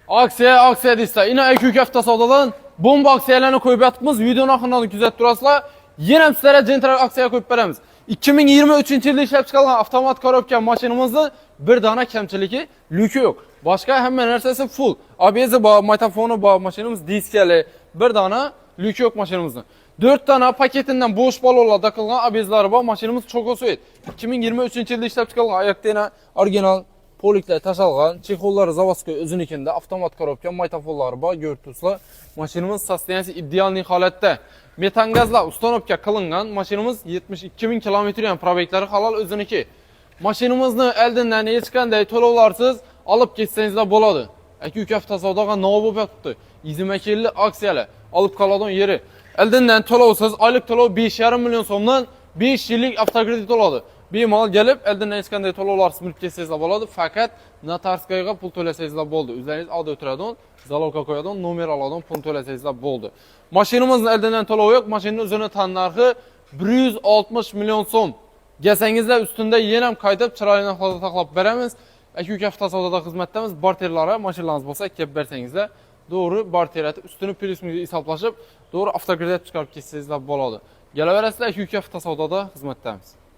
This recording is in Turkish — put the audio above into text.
Aksiya deyirsə, yine 2 hafta savdadan bomba aksiyalarını koyup yatmışız. Videonun axırında güzət durasılar. Yine sizlərə central aksiyaya koyup verəmiz. 2023 yılda işləb çıxarılan avtomat korobka maşinimizin bir dana kəmçiliki, lükü yok. Başka hemen nersesi full. ABS bağ, matafonu bağ maşinimiz diskeli, bir dana lükü yok maşinimizin. 4 tane paketinden boş balolla takılgan ABS'ları bağ maşinimiz çok osoyed. 2023 yılda işləb çıxarılan ayakta yine orijinal polikler taşalgan, çexolları zavaskoy özünükinde avtomat korobka matafonları bağ görüntüsüyle maşinimiz sostoyaniyasi idealniy holatda. Metan gazla ustanovka qilingan maşinimiz 72.000 km yani probektlari halal özüniki. Maşinimizni eldinden hech qanday to'lovlarsiz alıp ketsangizlar bo'ladi. 2 hafta savdoga navbat bo'lib yotibdi. 22 aksiyalar alıp qoladigan yeri. Eldinden to'lovsiz oylik to'lov 5,5 million so'mdan 5 yillik avtokredit oladi. Bemalol gelip elden hech qanday to'lovlarsiz mulk ketsangizlar bo'ladi. Faqat notarskayga pul to'lasangizlar bo'ldi. O'zingiz oldi o'tiradigan, zalovka qo'yadigan, nomer oladigan pul to'lasangizlar bo'ldi. Maşinimizin elden to'lov yo'q. Maşinning o'zini tan narxi 160 million so'm. Gelsangizlar üstünde yenem kaydıp çırayına fazla taklap veremiz. 2 hafta savdoda xizmətdəmiz. Barterlara maşinlarınız bolsa kep bersengizlər doğru barter etib üstünü plusmuzu hesablaşıb doğru avtokredit çıxarıb keçsəngizlər boladı. Gələ verəsizlər 2 hafta savdoda xizmətdəmiz.